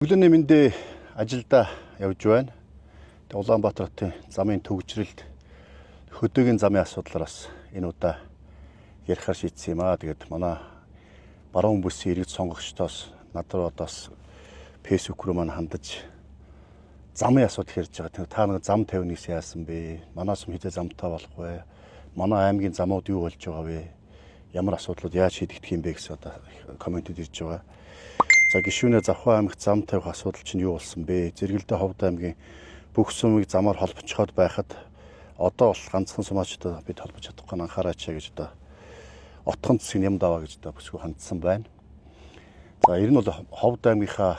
Өглөөний мэндэ ажилдаа явж байна. Улаанбаатар хотын замын төвчрэлд хөдөөгийн замын асуудлаараас энэ удаа ярихаар шийдсэн юм аа. Тэгээд манай баруун бүсийн иргэд сонгогчдоос над руу одоос фэйсбүүк руу маань хандаж замын асуудал ярьж байгаа. Та нэг зам тавьнаас яасан бэ? Манаас юм хэзээ замтай болох вэ? Манай аймгийн замууд юу болж байгаа вэ? Ямар асуудлууд яаж шийдэгдэх юм бэ гэсэн одоо комментүүд ирж байгаа. За гишүүнээ Завхан аймагт зам тавих асуудал чинь юу болсон бэ? Зэрэгэлдээ Ховд аймгийн бүх сумыг замаар холбоцоход байхад одоо бол ганцхан сумаачтай бид холбож чадахгүй анхаараач гэж одоо отхон засгийн юм даваа гэж одоо бүсгүй хандсан байна. За ер нь бол Ховд аймгийнхаа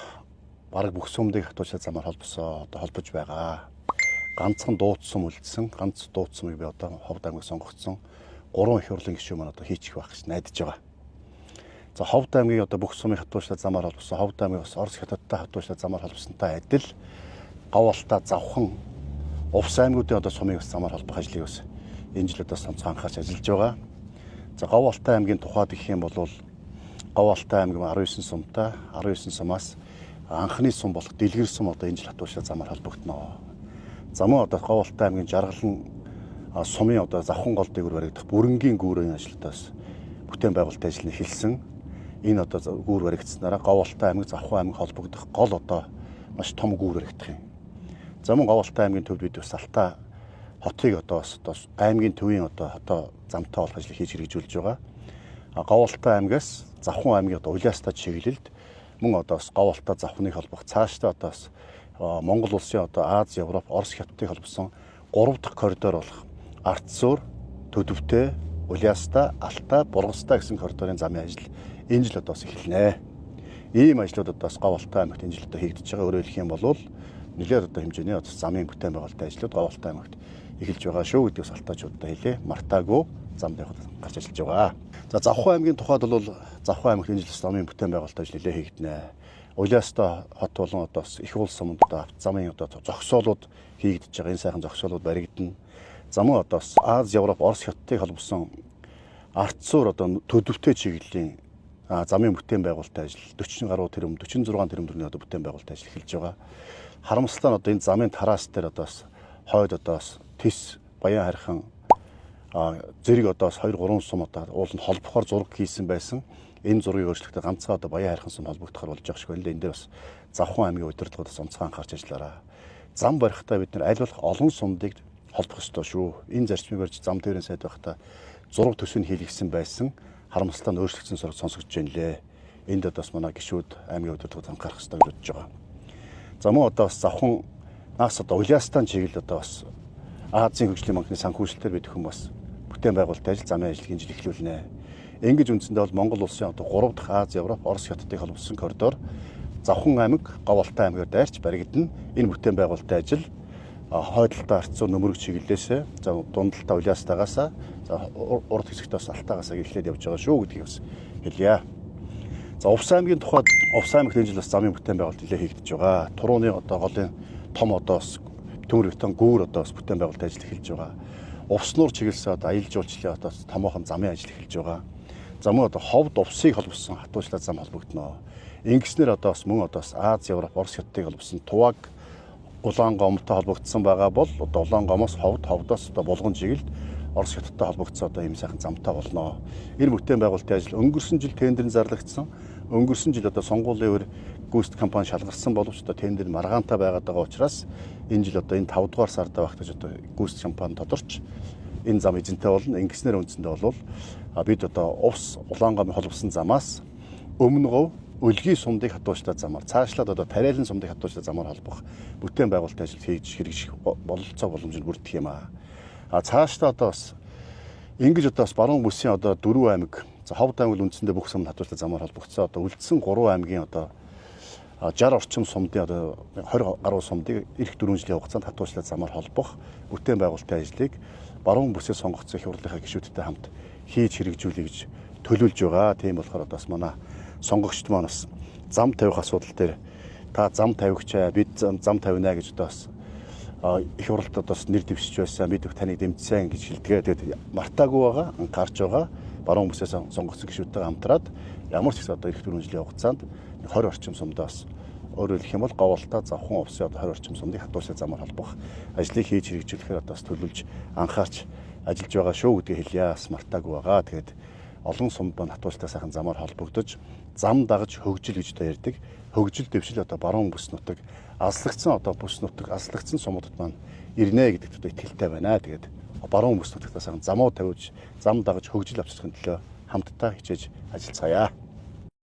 бараг бүх сумдыг хатуучаа замаар холбосоо одоо холбож байгаа. Ганцхан дууц сум үлдсэн. Ганц дууц сумыг би одоо Ховд аймаг сонгогдсон 3 их хурлын гишүүн маань одоо хийчих байх гэж найдаж байгаа. За Ховд аймгийн одоо бүх сумын хатуучаа замаар холбосон. Ховд аймгийн бас Орос хятадтай хатуучаа замаар холбосонтой адил Говьалтай Завхан Увс аймагуудын одоо сумыг бас замаар холбох ажлыг бас энэ жил одоо сонцгой анхаарч ажиллаж байгаа. За Говьалтай аймгийн тухайд гэх юм бол Говьалтай аймаг 19 сумтай 19 сумаас анхны сум болох Дэлгэр сум одоо энэ жил хатуучаа замаар холбогдно. За мөн одоо Говьалтай аймгийн Жаргалан сумын одоо Завхан гол дээгүүр баригдах бүрэнгийн гүүрийн ажилтаас бүтээн байгуулалт ажил нь эхэлсэн. Энэ одоо гүүр баригдсанараа Говьалтай аймаг Завхан аймаг холбогдох гол одоо маш том гүүр баригдах юм. За мөн Говьалтай аймгийн төвд бид бас Алтай хотыг одоо аймгийн төвийн одоо замтай болох ажлыг хийж хэрэгжүүлж байгаа. Говьалтай аймгаас Завхан аймгийн одоо Улаастай чиглэлд мөн одоо Говьалтай Завханыг холбох цаашдаа одоо Монгол улсын одоо Аз, Европ, Орос хятадыг холбосон 3 дахь коридор болох Ардсуур, Төдөвтэй, Улаастай, Алтай, Бургастай гэсэн коридорын замын ажил энэ жил одоо эхэлнэ. Ийм ажлууд одоо Говьалтай аймагт энэ жил одоо хийгдэж байгаа. Өөрөөр хэлэх юм бол нэлээд одоо хэмжээний замын бүтээн байгуулалтын ажлууд Говьалтай аймагт эхэлж байгаа шүү гэдгээс алтаачуудаа хэлээ. Мартаагүй замд явахад гарч ажиллаж байгаа. За Завхан аймгийн тухайд бол Завхан аймагт энэ жил замын бүтээн байгуулалтын ажил нэлээд хийгдэнэ. Улаастай хот болон одоо их уул сумд одоо замын одоо зогсоолууд хийгдэж байгаа. Энэ сайхан зогсоолууд баригдана. Замын одоо Аз, Европ, Орос хятадыг холбосон Ардсуур одоо Төдөвтэй чиглэлийн замын бүтээн байгуулалтын ажил 40 гаруй тэрбум 46 тэрбум төгрөгийн одоо бүтээн байгуулалтын ажил эхэлж байгаа. Харамсалтай нь одоо энэ замын тараас дээр одоо хойд одоо Тис, Баян харьхан зэрэг одоо 2-3 сум одоо уул нь холбохоор зураг хийсэн байсан. Энэ зургийг өөрчлөхдөө ганцхан одоо Баян харьхан сум холбогдохоор болж байгаа шиг байна. Энэ дээр бас Завхан аймгийн удирдлагуудаас онцгой анхаарч ажиллаарай. Зам барихтаа бид нар аль болох олон сумдыг холбох ёстой шүү. Энэ зарчмыг барьж зам тээврийн сайд байхдаа зураг төсвийг хийлгэсэн байсан. Харамсалтай нь өөрчлөгдсөн зураг сонсогдож байна лээ. Энд одоо бас манай гишүүд аймгийн удирдлагууд анхаарах ёстой гэж бодож байгаа. За мөн одоо бас Завхан наас одоо Улаастан чиглэл одоо бас Азийн хөгжлийн банкны санхүүжилтээр бид хүн бас бүтээн байгуулалтын ажил замын ажлыг энэ жил эхлүүлнэ. Ингэж үндсэндээ бол Монгол улсын одоо 3 дахь Аз, Европ, Орос хятадыг холбосон коридор Завхан аймаг, Говьалтай аймгаар дайрч баригдана. Энэ бүтээн байгуулалтын ажил хойдолтой Ардсуур нөмрөг чиглэлээс за дундалтаа Улаастаагаас за урд хэсэгтээ бас Алтайгаас эхлээд явж байгаа шүү гэдгийг бас хэлье. За Увс аймгийн тухайд Увс аймагт энэ жил бас замын бүтээн байгуулалт нэлээд хийгдэж байгаа. Турууны одоо голын том одоо төмөр бетон гүүр одоо бүтээн байгуулалт ажил эхэлж байгаа. Увснуур чиглэлсээ одоо аялал жуулчлалын одоо томоохон замын ажил эхэлж байгаа. За мөн одоо Ховд Увсыг холбосон хатуучлаа зам холбогдно. Ингэснээр одоо бас мөн одоо Аз, Европ, Орос хятадыг холбосон Туваг Улаангомтой холбогдсон байгаа бол одоо Улаангомоос Ховдоос одоо Булган чиглэлд Орос хятадтай холбогдсон одоо ийм сайхан замтай болно. Энэ бүтээн байгуулалтын ажил өнгөрсөн жил тендерын зарлагдсан. Өнгөрсөн жил одоо сонгуулийн өөр гүйцэтгэх компани шалгарсан боловч одоо тендер маргаантай байгаад байгаа учраас энэ жил одоо энэ 5 дугаар сард багтаж одоо гүйцэтгэх компани тодорч энэ зам эзэнтэй болно. Ингэснээр үндсэндээ бол бид одоо Увс Улаангомын холбосон замаас өмнө Говь Өлгийн сумдыг хатуучтай замаар цаашлаад одоо Тариалан сумдыг хатуучтай замаар холбох бүтээн байгуулалтын ажил хийж хэрэгжих бололцоо боломжийг бүрдэх юм аа. Цаашдаа одоо бас ингэж одоо бас баруун бүсийн одоо 4 аймаг за Ховд аймаг үндсэндээ бүх сумд хатуучтай замаар холбогдсон. Одоо үлдсэн 3 аймгийн одоо 60 орчим сумдын одоо 20 гаруй сумдыг эх 4 жилийн хугацаанд хатуучтай замаар холбох бүтээн байгуулалтын ажлыг баруун бүсээ сонгогдсон их хурлынхаа гишүүдтэй хамт хийж хэрэгжүүлэе гэж төлөвлөж байгаа. Тийм болохоор одоо бас манай сонгогчд маань бас зам тавих асуудал дээр та зам тавигчаа бид зам тавина гэж одоо бас их хурлтад бас нэр дэвшиж байсан бид таныг дэмжсэн гэж хэлдгээ. Тэгээд мартаагүй байгаа анхаарч байгаа баруун бүсээс сонгогдсон гишүүдтэй хамтраад ямар ч гэсэн одоо эх 4 жилийн хугацаанд 20 орчим сумдаа бас Өөрөөр хэлэх юм бол говьлтаа завхан увсын 20 орчим сумдын хатуусын замаар холбох ажлыг хийж хэрэгжүүлэхээр одоо бас төлөвлөж анхаарч ажиллаж байгаа шүү гэдгийг хэлье. Смартаагүй байгаа. Тэгээд олон сумд маань хатуустай сайхан замаар холбогдож зам дагаж хөгжил гэж одоо ярьдаг. Хөгжил дэвшил одоо баруун бүс нутаг аслагдсан одоо бүс нутаг аслагдсан сумуудад маань ирнэ гэдэгт одоо итгэлтэй байна. Тэгээд баруун бүс нутагтаа сайхан замуу тавьж зам дагаж хөгжил авчрахын төлөө хамтдаа хичээж ажиллацгаая.